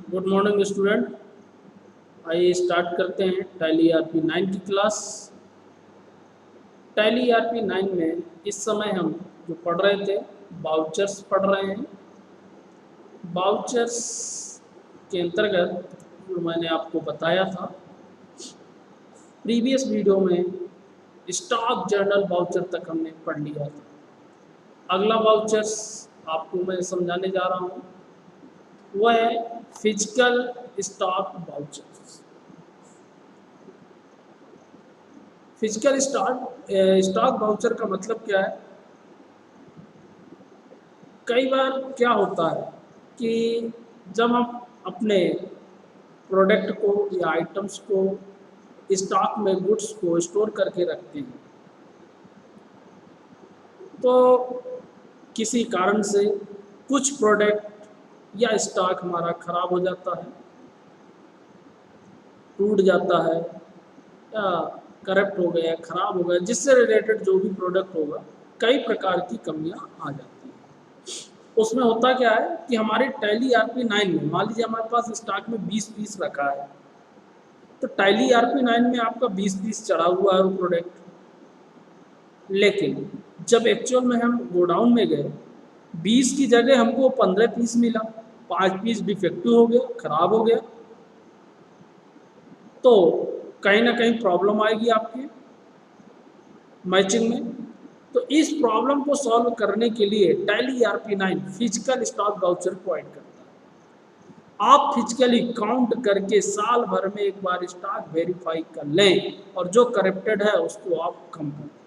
Good morning student. आइए start करते हैं टैली आरपी 9 की क्लास। टैली आरपी 9 में इस समय हम जो पढ़ रहे थे बाउचर्स पढ़ रहे हैं। बाउचर्स के अंतर्गत जो मैंने आपको बताया था प्रीवियस वीडियो में, स्टॉक जर्नल बाउचर तक हमने पढ़ लिया था। अगला बाउचर्स आपको मैं समझाने जा रहा हूँ वह है physical stock vouchers. Physical stock voucher का मतलब क्या है? कई बार क्या होता है कि जब हम अपने प्रोडक्ट को या आइटम्स को स्टॉक में गुड्स को स्टोर करके रखते हैं तो किसी कारण से कुछ प्रोडक्ट या स्टॉक हमारा ख़राब हो जाता है, टूट जाता है या करप्ट हो गया, ख़राब हो गया, जिससे रिलेटेड जो भी प्रोडक्ट होगा कई प्रकार की कमियां आ जाती हैं। उसमें होता क्या है कि हमारे टैली आरपी 9 में मान लीजिए हमारे पास स्टॉक में 20 पीस रखा है, तो टैली आरपी 9 में आपका 20 पीस चढ़ा हुआ है वो प्रोडक्ट। लेकिन जब एक्चुअल में हम गोडाउन में गए 20 की जगह हमको 15 पीस मिला, 5 पीस डिफेक्टिव हो गया, खराब हो गया, तो कहीं ना कहीं प्रॉब्लम आएगी आपके मैचिंग में। तो इस प्रॉब्लम को सॉल्व करने के लिए Tally ERP 9 physical stock voucher provide करता है। आप फिजिकली काउंट करके साल भर में एक बार स्टॉक वेरीफाई कर लें और जो करप्टेड है उसको आप कम कर दें।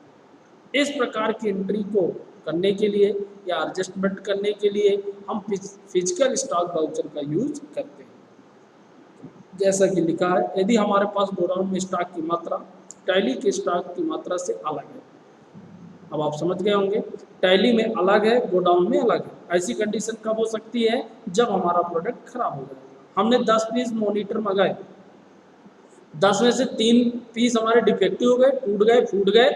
इस प्रकार की एंट्री को करने के लिए या एडजस्टमेंट करने के लिए हम फिजिकल स्टॉक बाउचर का यूज करते हैं। जैसा कि लिखा है, यदि हमारे पास गोडाउन में स्टॉक की मात्रा टैली के स्टॉक की मात्रा से अलग है, अब आप समझ गए होंगे, टैली में अलग है, गोडाउन में अलग है। ऐसी कंडीशन कब हो सकती है? जब हमारा प्रोडक्ट खराब हो जाए। हमने 10 पीस मॉनिटर मंगाए, 10 में से 3 पीस हमारे डिफेक्टिव हो गए, टूट गए, फूट गए,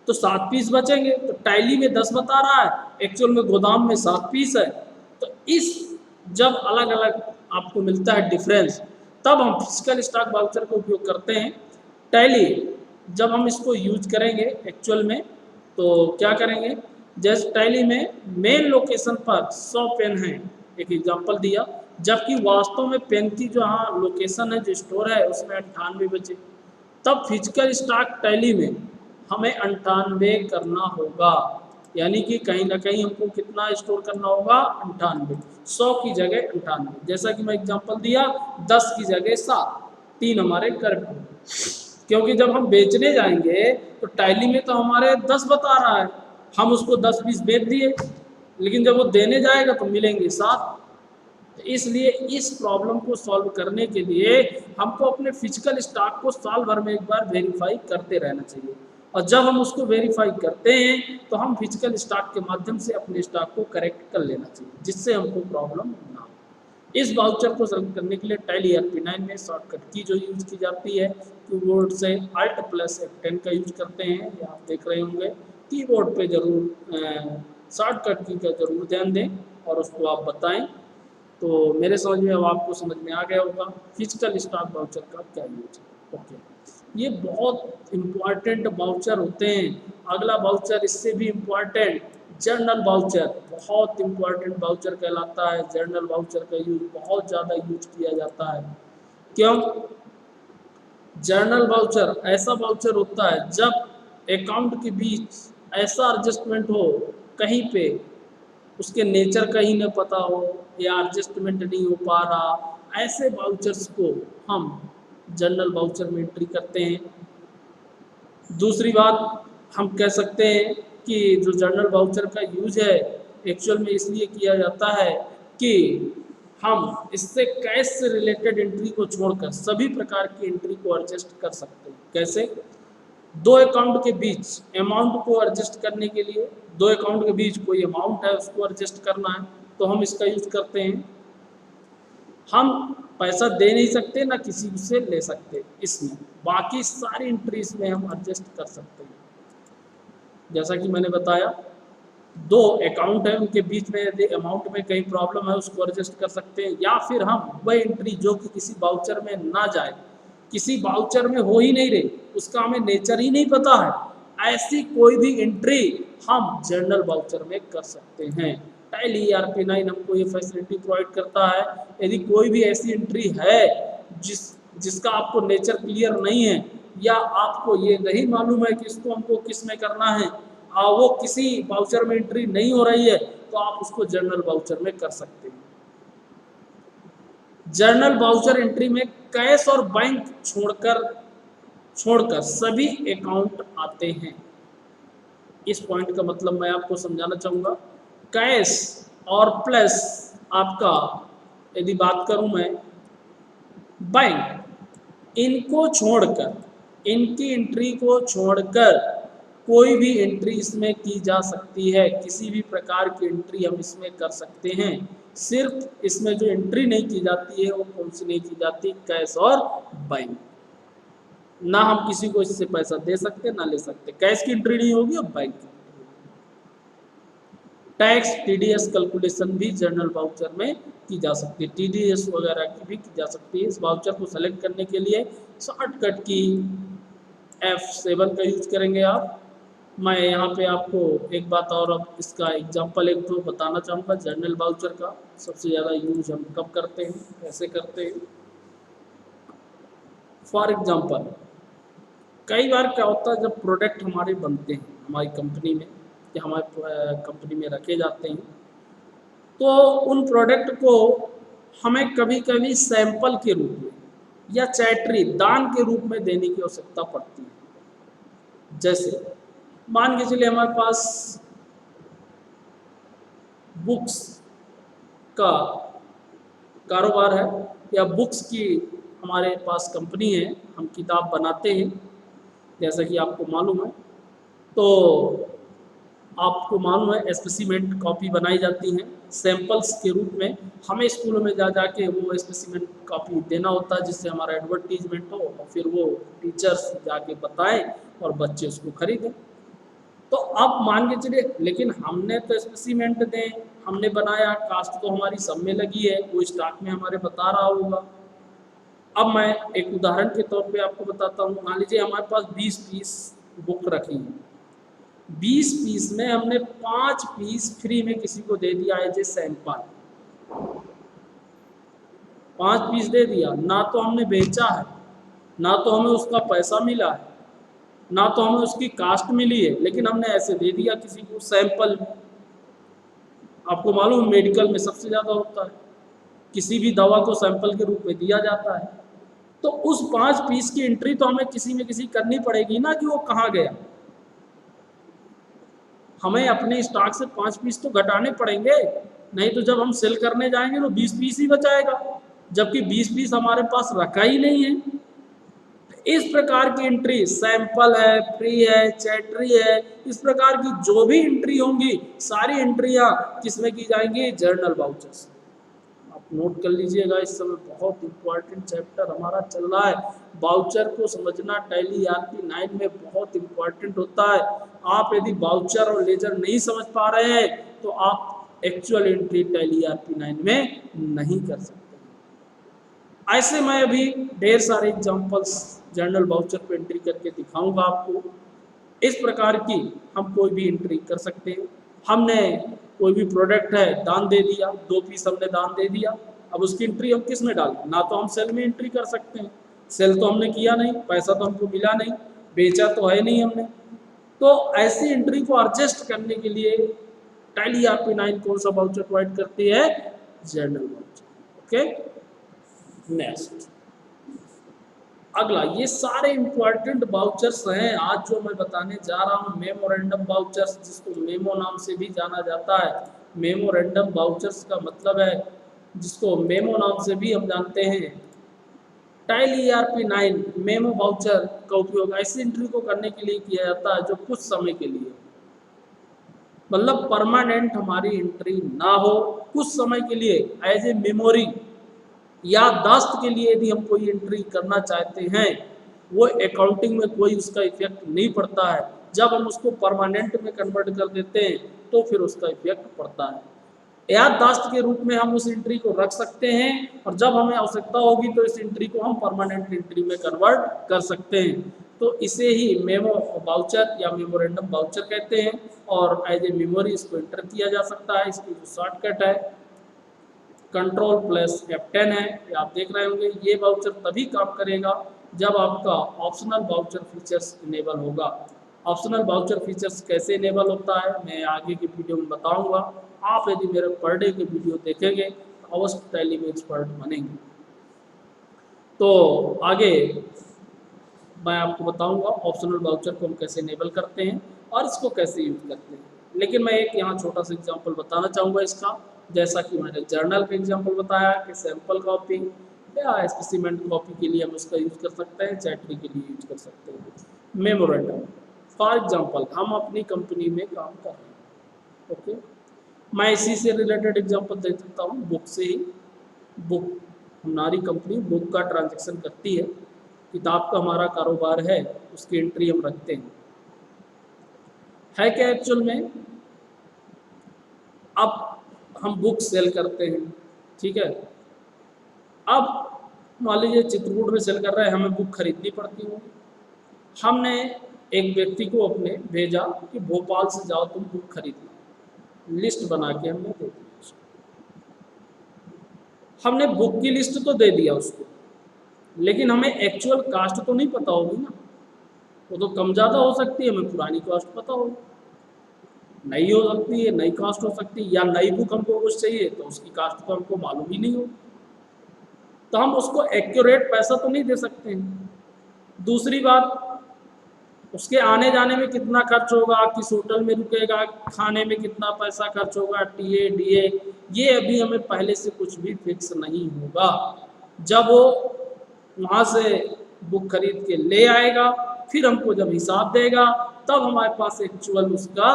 तो 7 पीस बचेंगे। तो टैली में 10 बता रहा है, एक्चुअल में गोदाम में 7 पीस है। तो इस जब अलग अलग आपको मिलता है डिफरेंस, तब हम फिजिकल स्टॉक बाउचर का उपयोग करते हैं। टैली जब हम इसको यूज करेंगे एक्चुअल में तो क्या करेंगे, जैसे टैली में मेन लोकेशन पर 100 पेन है, एक एग्जांपल दिया, जबकि वास्तव में पेन की जो हाँ लोकेशन है, जो स्टोर है, उसमें 98 बचे, तब फिजिकल स्टॉक टैली में हमें 98 करना होगा। यानी कि कहीं ना कहीं हमको कितना स्टोर करना होगा? 98। 100 की जगह 98। जैसा कि मैं एग्जांपल दिया, 10 की जगह 7, 3 हमारे करेक्ट होंगे। क्योंकि जब हम बेचने जाएंगे तो टैली में तो हमारे 10 बता रहा है, हम उसको 10 पीस बेच दिए, लेकिन जब वो देने जाएगा तो मिलेंगे 7। तो इसलिए इस प्रॉब्लम को सॉल्व करने के लिए हमको अपने फिजिकल स्टॉक को साल भर में एक बार वेरीफाई करते रहना चाहिए। और जब हम उसको वेरीफाई करते हैं तो हम फिजिकल स्टॉक के माध्यम से अपने स्टॉक को करेक्ट कर लेना चाहिए, जिससे हमको प्रॉब्लम ना हो। इस वाउचर को सॉल्व करने के लिए टैली आरपी 9 में शॉर्टकट की जो यूज की जाती है, कीबोर्ड से Alt+F10 का यूज करते हैं, ये आप देख रहे होंगे। कीबोर्ड पे जरूर शॉर्टकट की का जरूर ध्यान दें और उसको आप बताएं। तो मेरे समझ में अब आपको समझ में आ गया होगा फिजिकल स्टॉक बाउचर का क्या यूज है। ओके, ये बहुत इम्पॉर्टेंट बाउचर होते हैं। अगला बाउचर इससे भी इम्पॉर्टेंट, जर्नल बाउचर, बहुत इम्पॉर्टेंट बाउचर कहलाता है। जर्नल बाउचर का यूज बहुत ज़्यादा यूज किया जाता है। क्यों? जर्नल बाउचर ऐसा बाउचर होता है जब अकाउंट के बीच ऐसा एडजस्टमेंट हो, कहीं पे उसके नेचर का ही न पता हो या एडजस्टमेंट नहीं हो पा रहा, ऐसे बाउचर्स को हम जर्नल बाउचर में एंट्री करते हैं। दूसरी बात हम कह सकते हैं कि जो जर्नल बाउचर का यूज है एक्चुअल में इसलिए किया जाता है कि हम इससे कैश से रिलेटेड एंट्री को छोड़कर सभी प्रकार की एंट्री को एडजस्ट कर सकते हैं। कैसे? दो अकाउंट के बीच अमाउंट को एडजस्ट करने के लिए, दो अकाउंट के बीच कोई अमाउंट है उसको एडजस्ट करना है तो हम इसका यूज करते हैं। हम पैसा दे नहीं सकते ना किसी से ले सकते, इसमें बाकी सारी एंट्रीज में हम एडजस्ट कर सकते हैं। जैसा कि मैंने बताया दो अकाउंट है उनके बीच में यदि अमाउंट में कहीं प्रॉब्लम है उसको एडजस्ट कर सकते हैं, या फिर हम वह एंट्री जो कि किसी बाउचर में ना जाए, किसी बाउचर में हो ही नहीं रही, उसका हमें नेचर ही नहीं पता है, ऐसी कोई भी एंट्री हम जर्नल बाउचर में कर सकते हैं। टैली ERP9 हमको ये फैसिलिटी प्रोवाइड करता है। यदि कोई भी ऐसी एंट्री है जिसका आपको नेचर क्लियर नहीं है, या आपको ये नहीं मालूम है कि इसको हमको किस में करना है, वो किसी बाउचर में एंट्री नहीं हो रही है, तो आप उसको जर्नल बाउचर में कर सकते हैं। जर्नल बाउचर एंट्री में कैश और बैंक छोड़कर सभी अकाउंट आते हैं। इस पॉइंट का मतलब मैं आपको समझाना चाहूँगा। कैश और प्लस आपका यदि बात करूँ मैं बैंक, इनको छोड़कर, इनकी एंट्री को छोड़कर कोई भी एंट्री इसमें की जा सकती है। किसी भी प्रकार की एंट्री हम इसमें कर सकते हैं। सिर्फ इसमें जो एंट्री नहीं की जाती है वो कौन सी नहीं की जाती, कैश और बैंक। ना हम किसी को इससे पैसा दे सकते ना ले सकते, कैश की एंट्री नहीं होगी और बैंक की। टैक्स TDS कैलकुलेशन भी जर्नल बाउचर में की जा सकती है, TDS वगैरह की भी की जा सकती है। इस बाउचर को सेलेक्ट करने के लिए शॉर्टकट की F7 का यूज करेंगे आप। मैं यहाँ पे आपको एक बात और अब इसका एग्जांपल एक तो बताना चाहूँगा जर्नल बाउचर का सबसे ज़्यादा यूज हम कब करते हैं, कैसे करते हैं। फॉर एग्जांपल कई बार क्या होता है, जब प्रोडक्ट हमारे बनते हैं हमारी कंपनी में या हमारे कंपनी में रखे जाते हैं, तो उन प्रोडक्ट को हमें कभी कभी सैंपल के रूप में या चैटरी दान के रूप में देने की आवश्यकता पड़ती है। जैसे मान के चलिए हमारे पास बुक्स का कारोबार है या बुक्स की हमारे पास कंपनी है, हम किताब बनाते हैं जैसा कि आपको मालूम है। तो आपको मालूम है स्पेसिमेंट कॉपी बनाई जाती हैं सैंपल्स के रूप में। हमें स्कूलों में जा के वो स्पेसिमेंट कॉपी देना होता है जिससे हमारा एडवर्टीजमेंट हो और फिर वो टीचर्स जाके बताएं और बच्चे उसको खरीदें। तो अब मान के चलिए, लेकिन हमने तो स्पेसिमेंट दें, हमने बनाया, कास्ट तो हमारी सब में लगी है, वो स्टॉक में हमारे बता रहा होगा। अब मैं एक उदाहरण के तौर पे आपको बताता हूँ। मान लीजिए हमारे पास 20 पीस बुक रखी है, 20 पीस में हमने 5 पीस फ्री में किसी को दे दिया है जैसे सैंपल, 5 पीस दे दिया। ना तो हमने बेचा है, ना तो हमें उसका पैसा मिला है, ना तो हमें उसकी कास्ट मिली है, लेकिन हमने ऐसे दे दिया किसी को सैंपल। आपको मालूम मेडिकल में सबसे ज़्यादा होता है, किसी भी दवा को सैंपल के रूप में दिया जाता है। तो उस 5 पीस की एंट्री तो हमें किसी में किसी करनी पड़ेगी ना कि वो कहाँ गया। हमें अपने स्टॉक से 5 पीस तो घटाने पड़ेंगे, नहीं तो जब हम सेल करने जाएंगे तो 20 पीस ही बचाएगा, जबकि 20 पीस हमारे पास रखा ही नहीं है। इस प्रकार की एंट्री सैंपल है, फ्री है, चैटरी है, इस प्रकार की जो भी एंट्री होंगी सारी एंट्रियां किसमें की जाएंगी, जर्नल बाउचर से। आप नोट कर लीजिएगा, इस समय बहुत इंपॉर्टेंट चैप्टर हमारा चल रहा है। बाउचर को समझना टैली ERP9 में बहुत इंपॉर्टेंट होता है। आप यदि बाउचर और लेजर नहीं समझ पा रहे हैं तो आप एक्चुअल एंट्री टैली ERP9 में नहीं कर सकते। ऐसे मैं अभी ढेर सारे एग्जांपल्स जर्नल बाउचर पे एंट्री करके दिखाऊंगा आपको। इस प्रकार की हम कोई भी एंट्री कर सकते हैं। हमने कोई भी प्रोडक्ट है दान दे दिया, 2 पीस हमने दान दे दिया, अब उसकी एंट्री हम किस में डालें। ना तो हम सेल में एंट्री कर सकते हैं, सेल तो हमने किया नहीं, पैसा तो हमको मिला नहीं, बेचा तो है नहीं हमने। तो ऐसी एंट्री को एडजस्ट करने के लिए टैली ERP9 कौन सा बाउचर प्रोवाइड करती है, जर्नल बाउचर। ओके, नेक्स्ट अगला, ये सारे इंपॉर्टेंट बाउचर्स हैं आज जो मैं बताने जा रहा हूँ। मेमोरेंडम बाउचर्स, जिसको मेमो नाम से भी जाना जाता है। मेमोरेंडम बाउचर्स का मतलब है, जिसको मेमो नाम से भी हम जानते हैं। टैली ERP9 मेमो बाउचर का उपयोग ऐसी एंट्री को करने के लिए किया जाता है जो कुछ समय के लिए, मतलब परमानेंट हमारी एंट्री ना हो, कुछ समय के लिए एज ए मेमोरी याददाश्त के लिए यदि हम कोई एंट्री करना चाहते हैं, वो अकाउंटिंग में कोई उसका इफेक्ट नहीं पड़ता है, जब हम उसको परमानेंट में कन्वर्ट कर देते हैं तो फिर उसका इफेक्ट पड़ता है। याददाश्त के रूप में हम उस एंट्री को रख सकते हैं और जब हमें आवश्यकता होगी तो इस एंट्री को हम परमानेंट एंट्री में कन्वर्ट कर सकते हैं। तो इसे ही मेमो वाउचर या मेमोरेंडम वाउचर कहते हैं और एज ए मेमोरी इसको एंटर किया जा सकता है। इसकी जो शॉर्टकट है कंट्रोल प्लस F10 है, ये आप देख रहे होंगे। ये वाउचर तभी काम करेगा जब आपका ऑप्शनल वाउचर फीचर्स इनेबल होगा। ऑप्शनल वाउचर फीचर्स कैसे इनेबल होता है मैं आगे की वीडियो में बताऊंगा। आप यदि मेरे पर डे के वीडियो देखेंगे तो अवश्य टैली में एक्सपर्ट बनेंगे। तो आगे मैं आपको बताऊंगा ऑप्शनल वाउचर को हम कैसे इनेबल करते हैं और इसको कैसे यूज करते हैं। लेकिन मैं एक यहाँ छोटा सा एग्जांपल बताना चाहूँगा इसका, जैसा कि मैंने जर्नल का एग्जांपल बताया कि सैंपल कॉपी या स्पेसिमेंट कॉपी के लिए हम उसका यूज कर सकते हैं, चैटरी के लिए यूज कर सकते हैं। मेमोरेंडम फॉर एग्जांपल हम अपनी कंपनी में काम कर रहे हैं, ओके, मैं इसी से रिलेटेड एग्जांपल दे सकता हूँ, बुक से ही। बुक हमारी कंपनी बुक का ट्रांजेक्शन करती है, किताब का हमारा कारोबार है, उसकी एंट्री हम रखते हैं। है क्या एक्चुअल में, अब हम बुक सेल करते हैं, ठीक है। अब मान लीजिए चित्रकूट में सेल कर रहे हैं, हमें बुक खरीदनी पड़ती होगी। हमने एक व्यक्ति को अपने भेजा कि भोपाल से जाओ तुम बुक खरीदना, लिस्ट बना के हमने दे दी उसको। हमने बुक की लिस्ट तो दे दिया उसको, लेकिन हमें एक्चुअल कास्ट तो नहीं पता होगी ना, वो तो कम ज़्यादा हो सकती है, हमें पुरानी कास्ट पता होगी, नई हो सकती है, नई कास्ट हो सकती है, या नई बुक हमको कुछ चाहिए तो उसकी कास्ट तो हमको मालूम ही नहीं हो, तो हम उसको एक्यूरेट पैसा तो नहीं दे सकते हैं। दूसरी बात, उसके आने जाने में कितना खर्च होगा, किस होटल में रुकेगा, खाने में कितना पैसा खर्च होगा, टीए डीए, ये अभी हमें पहले से कुछ भी फिक्स नहीं होगा। जब वो वहाँ से बुक खरीद के ले आएगा फिर हमको जब हिसाब देगा तब हमारे पास एक्चुअल उसका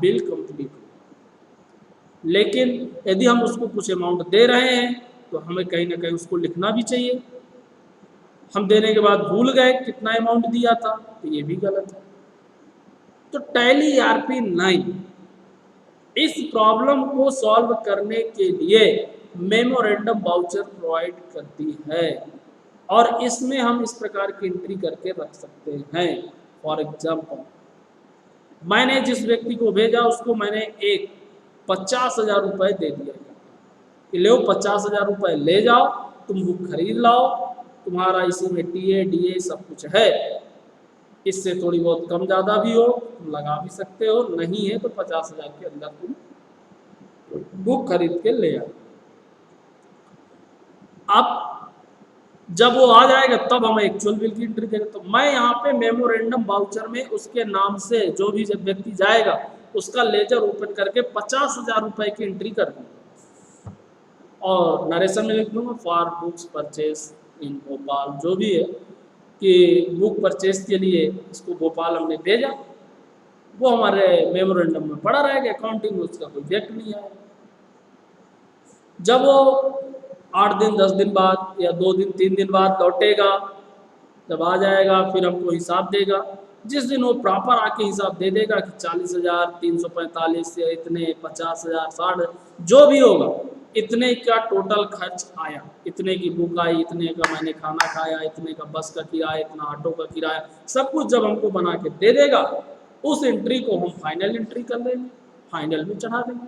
बिल कंप्लीट होगा। लेकिन यदि हम उसको कुछ अमाउंट दे रहे हैं तो हमें कहीं ना कहीं उसको लिखना भी चाहिए। हम देने के बाद भूल गए कितना अमाउंट दिया था तो ये भी गलत है। तो टैली ERP9 इस प्रॉब्लम को सॉल्व करने के लिए मेमोरेंडम वाउचर प्रोवाइड करती है और इसमें हम इस प्रकार की एंट्री करके रख सकते हैं। फॉर एग्जाम्पल, मैंने जिस व्यक्ति को भेजा उसको मैंने एक 50,000 रुपये दे दिया कि लो 50,000 रुपये ले जाओ, तुम बुक खरीद लाओ, तुम्हारा इसी में टीए डीए सब कुछ है, इससे थोड़ी बहुत कम ज़्यादा भी हो तुम लगा भी सकते हो, नहीं है तो 50,000 के अंदर तुम बुक खरीद के ले आओ। अब जब वो आ जाएगा तब हम एक्चुअल बिल की एंट्री करेंगे। तो मैं यहाँ पे मेमोरेंडम वाउचर में उसके नाम से जो भी जब व्यक्ति जाएगा उसका लेजर ओपन करके 50,000 रुपये की एंट्री कर दूँगा और नरेशन में लिख दूँगा for books purchase in Bhopal, जो भी है कि बुक परचेज के लिए इसको भोपाल हमने भेजा, वो हमारे मेमोरेंडम में पड़ा रहेगा, अकाउंटिंग में उसका कोई इफेक्ट नहीं आएगा। जब वो 8 दिन 10 दिन बाद या 2 दिन 3 दिन बाद लौटेगा, जब आ जाएगा फिर हमको हिसाब देगा। जिस दिन वो प्रॉपर आके हिसाब दे देगा कि 40,000 345 या इतने 50,000 60 जो भी होगा इतने का टोटल खर्च आया, इतने की बुक आई, इतने का मैंने खाना खाया, इतने का बस का किराया, इतना ऑटो का किराया, सब कुछ जब हमको बना के दे देगा उस एंट्री को हम फाइनल एंट्री कर लेंगे, फाइनल में चढ़ा देंगे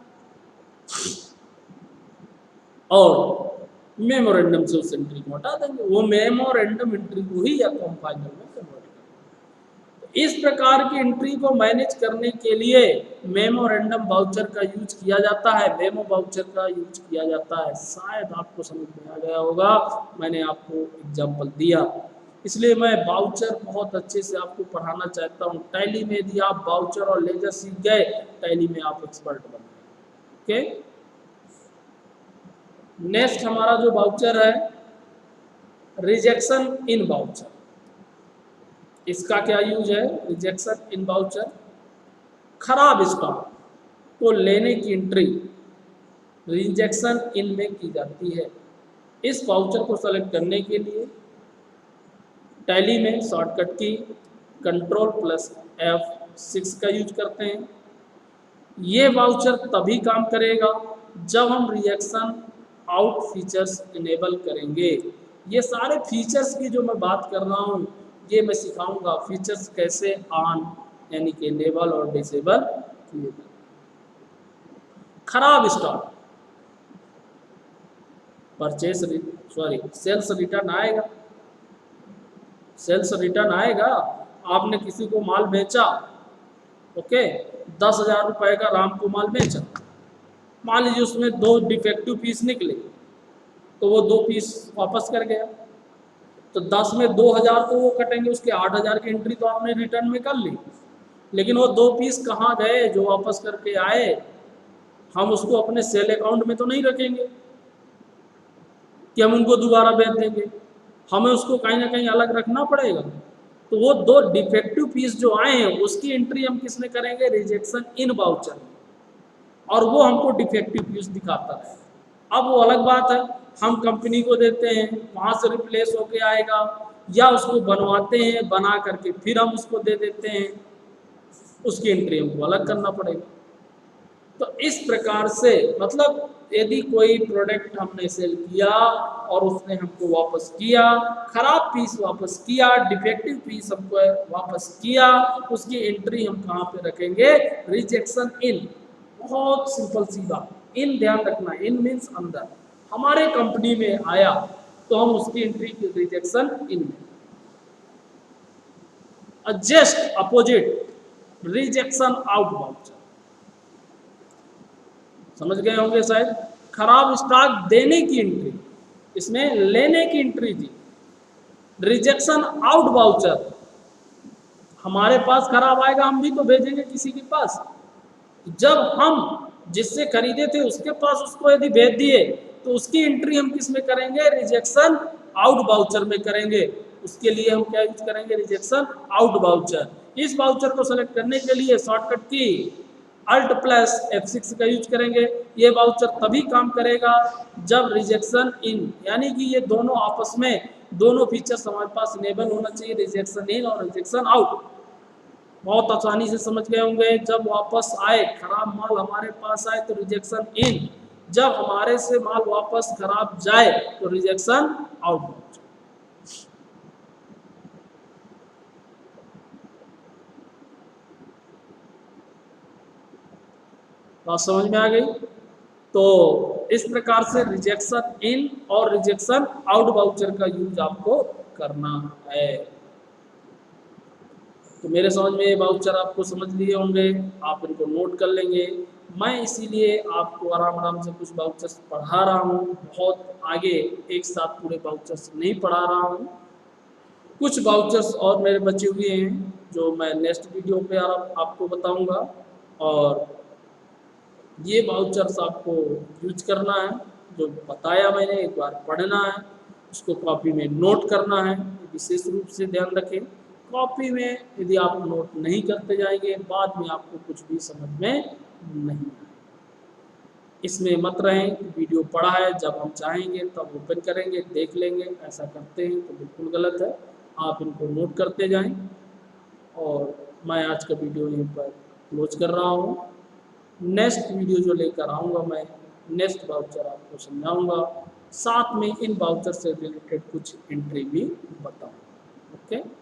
और मेमोरेंडम से उस एंट्री को हटा देंगे। वो मेमोरेंडम एंट्री को ही या तो हम फाइनल में कन्वर्ट करेंगे। इस प्रकार की एंट्री को मैनेज करने के लिए मेमोरेंडम वाउचर का यूज किया जाता है, मेमो वाउचर का यूज किया जाता है। शायद आपको समझ में आ गया होगा, मैंने आपको एग्जांपल दिया, इसलिए मैं वाउचर बहुत अच्छे से आपको पढ़ाना चाहता हूँ। टैली में यदि आप वाउचर और लेजर सीख गए, टैली में आप एक्सपर्ट बन गए। ओके, नेक्स्ट हमारा जो वाउचर है रिजेक्शन इन वाउचर। इसका क्या यूज है? रिजेक्शन इन वाउचर, खराब स्टॉक को लेने की एंट्री रिजेक्शन इन में की जाती है। इस वाउचर को सेलेक्ट करने के लिए टैली में शॉर्टकट की कंट्रोल प्लस F 6 का यूज करते हैं। ये वाउचर तभी काम करेगा जब हम रिएक्शन आउट फीचर्स इनेबल करेंगे। ये सारे फीचर्स की जो मैं बात कर रहा हूँ ये मैं सिखाऊंगा फीचर्स कैसे ऑन यानी कि इनेबल और डिसेबल किए जाए। खराब स्टॉक परचेस सेल्स रिटर्न आएगा। सेल्स रिटर्न आएगा। आपने किसी को माल बेचा, ओके, 10,000 रुपए का राम को माल बेचा, मान लीजिए उसमें 2 डिफेक्टिव पीस निकले तो वो 2 पीस वापस कर गया, तो 10 में 2,000 तो वो कटेंगे, उसके 8,000 की एंट्री तो आपने रिटर्न में कर ली, लेकिन वो 2 पीस कहाँ गए जो वापस करके आए, हम उसको अपने सेल अकाउंट में तो नहीं रखेंगे कि हम उनको दोबारा बेच देंगे, हमें उसको कहीं ना कहीं अलग रखना पड़ेगा। तो वो 2 डिफेक्टिव पीस जो आए हैं उसकी एंट्री हम किस में करेंगे, रिजेक्शन इन वाउचर में, और वो हमको डिफेक्टिव पीस दिखाता है। अब वो अलग बात है, हम कंपनी को देते हैं, वहाँ से रिप्लेस होके आएगा, या उसको बनवाते हैं, बना करके फिर हम उसको दे देते हैं, उसकी एंट्री हमको अलग करना पड़ेगा। तो इस प्रकार से मतलब यदि कोई प्रोडक्ट हमने सेल किया और उसने हमको वापस किया, खराब पीस वापस किया, डिफेक्टिव पीस हमको वापस किया, उसकी एंट्री हम कहाँ पे रखेंगे, रिजेक्शन इन। बहुत सिंपल सी बात, इन ध्यान रखना, इन मीन्स अंदर, हमारे कंपनी में आया तो हम उसकी एंट्री रिजेक्शन इन में। Just opposite rejection out voucher, समझ गए होंगे शायद। खराब स्टॉक देने की एंट्री, इसमें लेने की एंट्री थी। रिजेक्शन आउट वाउचर, हमारे पास खराब आएगा हम भी तो भेजेंगे किसी के पास, जब हम जिससे खरीदे थे उसके पास उसको यदि भेज दिए तो उसकी एंट्री हम किस में करेंगे, रिजेक्शन आउट वाउचर में करेंगे। उसके लिए हम क्या यूज करेंगे, रिजेक्शन आउट वाउचर। इस वाउचर को सेलेक्ट करने के लिए शॉर्टकट की Alt प्लस F6 का यूज करेंगे। ये वाउचर तभी काम करेगा जब रिजेक्शन इन, यानी कि ये दोनों आपस में, दोनों फीचर्स हमारे पास इनेबल होना चाहिए, रिजेक्शन इन और रिजेक्शन आउट। बहुत आसानी से समझ गए होंगे। जब वापस आए खराब माल हमारे पास आए तो रिजेक्शन इन, जब हमारे से माल वापस खराब जाए तो रिजेक्शन आउट। बात समझ में आ गई। तो इस प्रकार से रिजेक्शन इन और रिजेक्शन आउट वाउचर का यूज आपको करना है। तो मेरे समझ में ये वाउचर आपको समझ लिए होंगे, आप इनको नोट कर लेंगे। मैं इसीलिए आपको आराम आराम से कुछ वाउचर्स पढ़ा रहा हूँ, बहुत आगे एक साथ पूरे वाउचर्स नहीं पढ़ा रहा हूँ। कुछ वाउचर्स और मेरे बचे हुए हैं जो मैं नेक्स्ट वीडियो पे आपको बताऊंगा, और ये वाउचर्स आपको यूज करना है, जो बताया मैंने एक बार पढ़ना है, उसको कॉपी में नोट करना है। विशेष रूप से ध्यान रखें, कॉपी में यदि आप नोट नहीं करते जाएंगे बाद में आपको कुछ भी समझ में नहीं आएगा। इसमें मत रहें कि वीडियो पढ़ा है, जब हम चाहेंगे तब ओपन करेंगे देख लेंगे, ऐसा करते हैं तो बिल्कुल गलत है। आप इनको नोट करते जाएं। और मैं आज का वीडियो यहीं पर क्लोज कर रहा हूँ। नेक्स्ट वीडियो जो लेकर आऊँगा मैं नेक्स्ट वाउचर आपको समझाऊँगा, साथ में इन वाउचर से रिलेटेड कुछ एंट्री भी बताऊँगा। ओके।